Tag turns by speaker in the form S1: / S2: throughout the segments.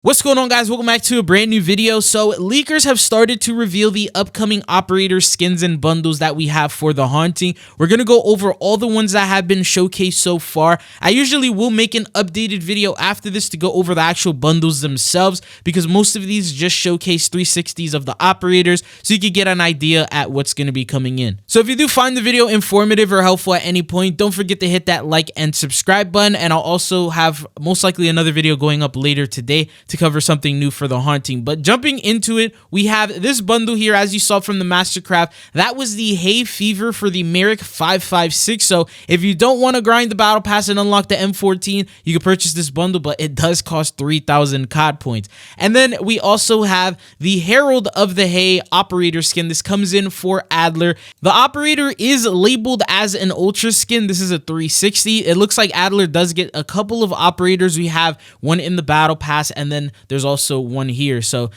S1: What's going on, guys? Welcome back to a brand new video. So leakers have started to reveal the upcoming operator skins and bundles that we have for the haunting. We're going to go over all the ones that have been showcased so far. I usually will make an updated video after this to go over the actual bundles themselves, because most of these just showcase 360s of the operators, so you can get an idea at what's going to be coming in. So if you do find the video informative or helpful at any point, don't forget to hit that like and subscribe button, and I'll also have most likely another video going up later today to cover something new for the haunting. But jumping into it, we have this bundle here, as you saw from the Mastercraft. That was the Hay Fever for the Merrick 556. So if you don't want to grind the battle pass and unlock the M14, you can purchase this bundle, but it does cost 3,000 COD points. And then we also have the Herald of the Hay operator skin. This comes in for Adler. The operator is labeled as an ultra skin. This is a 360. It looks like Adler does get a couple of operators. We have one in the battle pass, and then there's also one here. So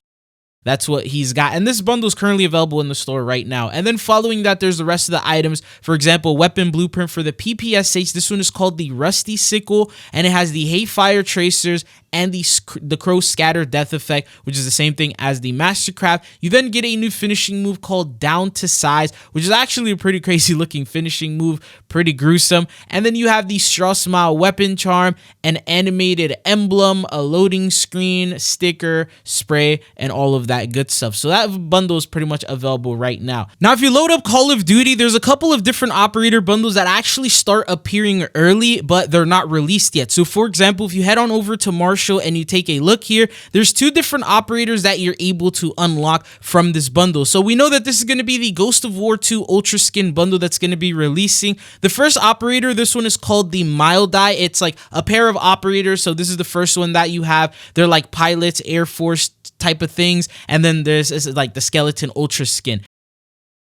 S1: that's what he's got. And this bundle is currently available in the store right now. And then following that, there's the rest of the items. For example, weapon blueprint for the PPSH. This one is called the Rusty Sickle, and it has the Hay Fire Tracers and the Crow Scatter Death Effect, which is the same thing as the Mastercraft. You then get a new finishing move called Down to Size, which is actually a pretty crazy looking finishing move, pretty gruesome. And then you have the Straw Smile Weapon Charm, an animated emblem, a loading screen, sticker, spray, and all of that good stuff. So that bundle is pretty much available right now. Now, if you load up Call of Duty, there's a couple of different operator bundles that actually start appearing early, but they're not released yet. So for example, if you head on over to Marshall and you take a look here, there's two different operators that you're able to unlock from this bundle. So we know that this is going to be the Ghost of War 2 Ultra Skin bundle that's going to be releasing. The first operator, this one is called the Mild Eye. It's like a pair of operators. So this is the first one that you have. They're like pilots, Air Force type of things. And then there's like the Skeleton Ultra Skin.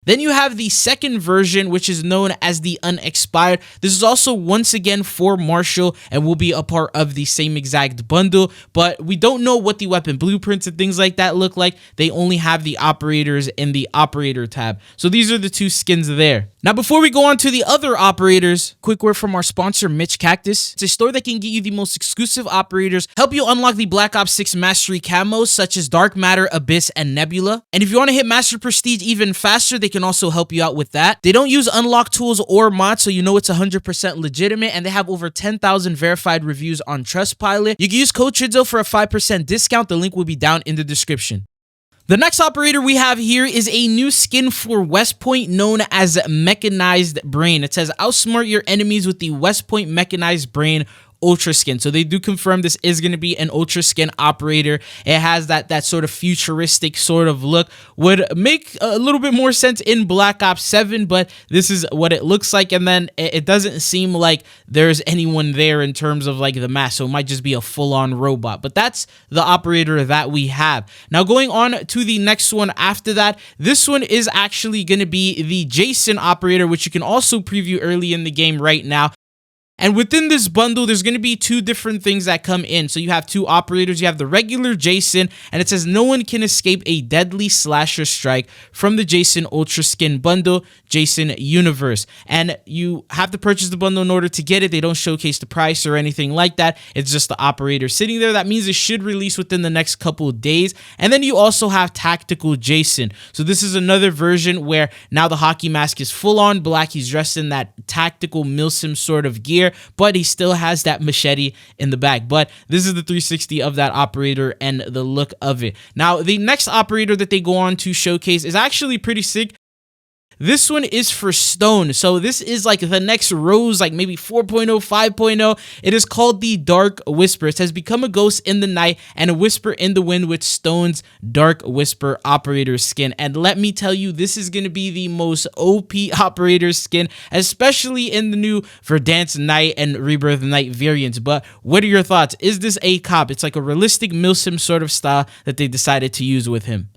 S1: Then you have the second version, which is known as the Unexpired. This is also once again for Marshall and will be a part of the same exact bundle, but we don't know what the weapon blueprints and things like that look like. They only have the operators in the operator tab. So these are the two skins there. Now, before we go on to the other operators, quick word from our sponsor, Mitch Cactus. It's a store that can get you the most exclusive operators, help you unlock the Black Ops 6 Mastery camos, such as Dark Matter, Abyss, and Nebula. And if you want to hit Master Prestige even faster, they can also help you out with that. They don't use unlock tools or mods, so you know it's 100% legitimate, and they have over 10,000 verified reviews on Trustpilot. You can use code Chidzo for a 5% discount. The link will be down in the description. The next operator we have here is a new skin for West Point known as Mechanized Brain. It says outsmart your enemies with the West Point Mechanized Brain Ultra Skin. So they do confirm this is going to be an Ultra Skin operator. It has that sort of futuristic sort of look. Would make a little bit more sense in Black Ops 7, but this is what it looks like. And then it doesn't seem like there's anyone there in terms of like the mask, so it might just be a full-on robot. But that's the operator that we have. Now, going on to the next one after that, this one is actually going to be the Jason operator, which you can also preview early in the game right now. And within this bundle, there's going to be two different things that come in. So you have two operators. You have the regular Jason, and it says no one can escape a deadly slasher strike from the Jason Ultra Skin bundle, Jason Universe. And you have to purchase the bundle in order to get it. They don't showcase the price or anything like that. It's just the operator sitting there. That means it should release within the next couple of days. And then you also have Tactical Jason. So this is another version where now the hockey mask is full on black. He's dressed in that tactical Milsim sort of gear, but he still has that machete in the back. But this is the 360 of that operator and the look of it. Now, the next operator that they go on to showcase is actually pretty sick. This one is for Stone. So this is like the next Rose, like maybe 4.0, 5.0. It is called the Dark Whisper. It says become a ghost in the night and a whisper in the wind with Stone's Dark Whisper operator skin. And let me tell you, this is going to be the most OP operator skin, especially in the new Verdansk Night and Rebirth Night variants. But what are your thoughts? Is this a cop? It's like a realistic Milsim sort of style that they decided to use with him.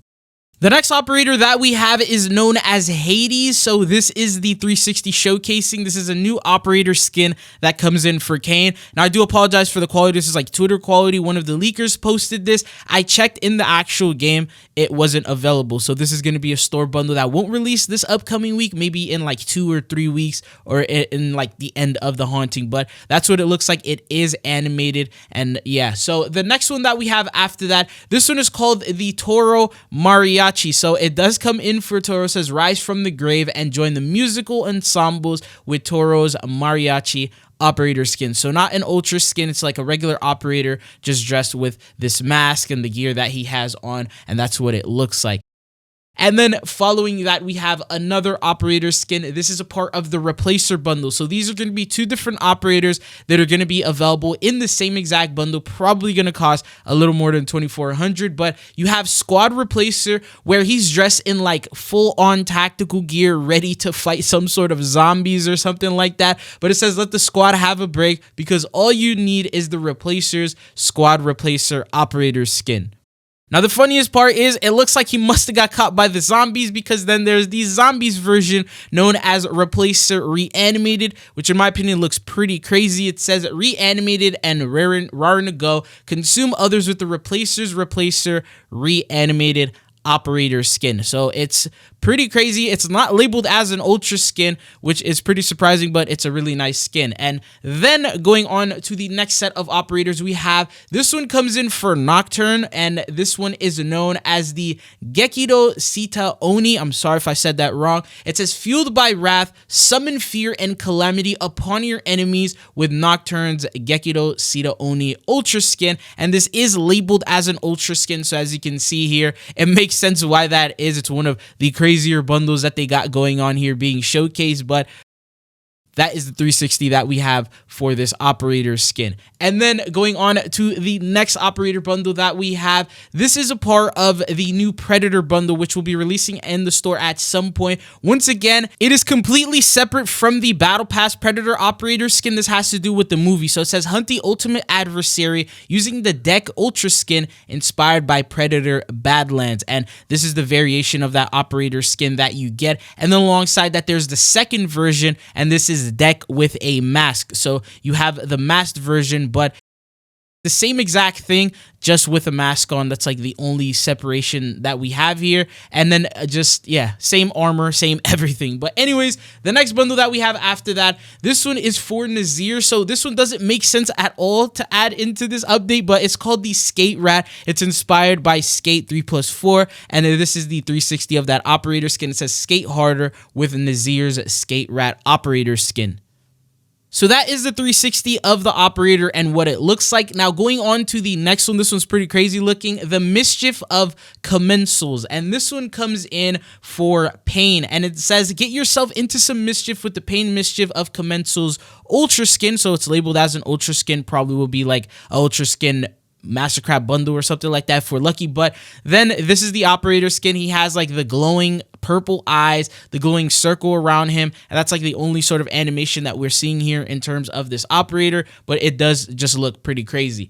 S1: The next operator that we have is known as Hades. So this is the 360 showcasing. This is a new operator skin that comes in for Kane. Now I do apologize for the quality. This is like Twitter quality. One of the leakers posted this. I checked in the actual game. It wasn't available. So this is going to be a store bundle that won't release this upcoming week, maybe in like 2 or 3 weeks or in like the end of the haunting. But that's what it looks like. It is animated. And yeah, so the next one that we have after that, this one is called the Toro Mariachi. So it does come in for Toro. It says rise from the grave and join the musical ensembles with Toro's mariachi operator skin. So not an ultra skin, it's like a regular operator just dressed with this mask and the gear that he has on, and that's what it looks like. And then following that, we have another operator skin. This is a part of the replacer bundle. So these are going to be 2 different operators that are going to be available in the same exact bundle, probably going to cost a little more than $2,400. But you have Squad Replacer, where he's dressed in like full-on tactical gear, ready to fight some sort of zombies or something like that. But it says let the squad have a break, because all you need is the Replacer's Squad Replacer operator skin. Now, the funniest part is it looks like he must have got caught by the zombies, because then there's the zombies version known as Replacer Reanimated, which in my opinion looks pretty crazy. It says reanimated and raring to go. Consume others with the Replacer's Replacer Reanimated operator skin. So it's pretty crazy. It's not labeled as an ultra skin, which is pretty surprising, but it's a really nice skin. And then going on to the next set of operators, we have this one comes in for Nocturne, and this one is known as the Gecko Sita Oni. I'm sorry if I said that wrong. It says fueled by wrath, summon fear and calamity upon your enemies with Nocturne's Gecko Sita Oni ultra skin. And this is labeled as an ultra skin, so as you can see here, it makes sense why that is. It's one of the crazier bundles that they got going on here being showcased, but that is the 360 that we have for this operator skin. And then going on to the next operator bundle that we have, this is a part of the new Predator bundle, which will be releasing in the store at some point. Once again, it is completely separate from the Battle Pass Predator operator skin. This has to do with the movie. So it says hunt the ultimate adversary using the Deck Ultra skin inspired by Predator Badlands. And this is the variation of that operator skin that you get. And then alongside that, there's the second version, and this is Deck with a mask. So you have the masked version, but the same exact thing, just with a mask on. That's like the only separation that we have here. And then just, yeah, same armor, same everything. But anyways, the next bundle that we have after that, this one is for Nazir. So this one doesn't make sense at all to add into this update, but it's called the Skate Rat. It's inspired by Skate 3+4. And this is the 360 of that operator skin. It says skate harder with Nazir's Skate Rat operator skin. So that is the 360 of the operator and what it looks like. Now going on to the next one, this one's pretty crazy looking, the Mischief of Commensals. And this one comes in for Pain, and it says get yourself into some mischief with the Pain Mischief of Commensals ultra skin. So it's labeled as an ultra skin, probably will be like a ultra skin Mastercraft bundle or something like that for lucky. But then this is the operator skin. He has like the glowing purple eyes, the glowing circle around him, and that's like the only sort of animation that we're seeing here in terms of this operator, but it does just look pretty crazy.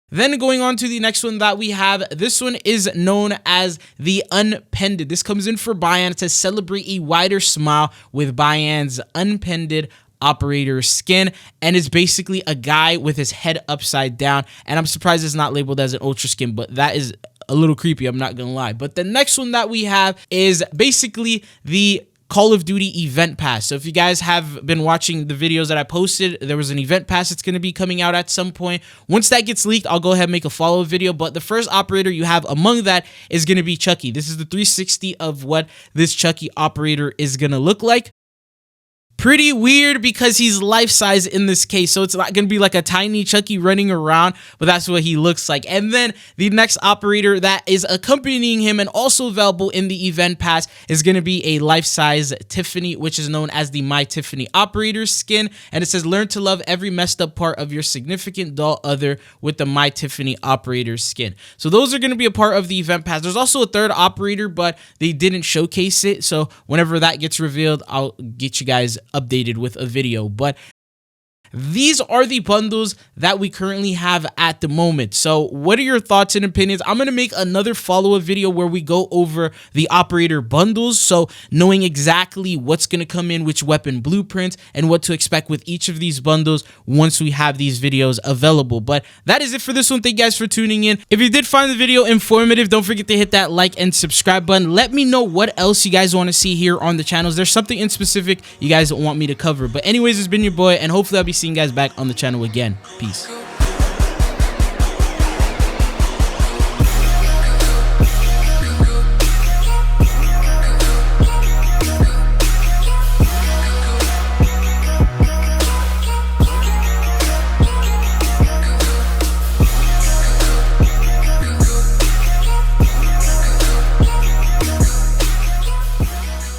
S1: Then going on to the next one that we have, this one is known as the Unpended. This comes in for Bayan. It says celebrate a wider smile with Bayan's Unpended operator skin, and it's basically a guy with his head upside down, and I'm surprised it's not labeled as an ultra skin, but that is a little creepy, I'm not gonna lie. But the next one that we have is basically the Call of Duty event pass. So if you guys have been watching the videos that I posted, there was an event pass that's going to be coming out at some point. Once that gets leaked, I'll go ahead and make a follow-up video. But the first operator you have among that is going to be Chucky. This is the 360 of what this Chucky operator is going to look like. Pretty weird because he's life-size in this case, so it's not going to be like a tiny Chucky running around, but that's what he looks like. And then the next operator that is accompanying him and also available in the event pass is going to be a life-size Tiffany, which is known as the My Tiffany operator skin, and it says learn to love every messed up part of your significant doll other with the My Tiffany operator skin. So those are going to be a part of the event pass. There's also a third operator, but they didn't showcase it, so whenever that gets revealed, I'll get you guys updated with a video. But these are the bundles that we currently have at the moment. So what are your thoughts and opinions? I'm going to make another follow-up video where we go over the operator bundles, so knowing exactly what's going to come in, which weapon blueprints, and what to expect with each of these bundles once we have these videos available. But that is it for this one. Thank you guys for tuning in. If you did find the video informative, don't forget to hit that like and subscribe button. Let me know what else you guys want to see here on the channel. Is there something in specific you guys want me to cover? But anyways, it's been your boy, and hopefully I'll be seeing you guys back on the channel again. Peace.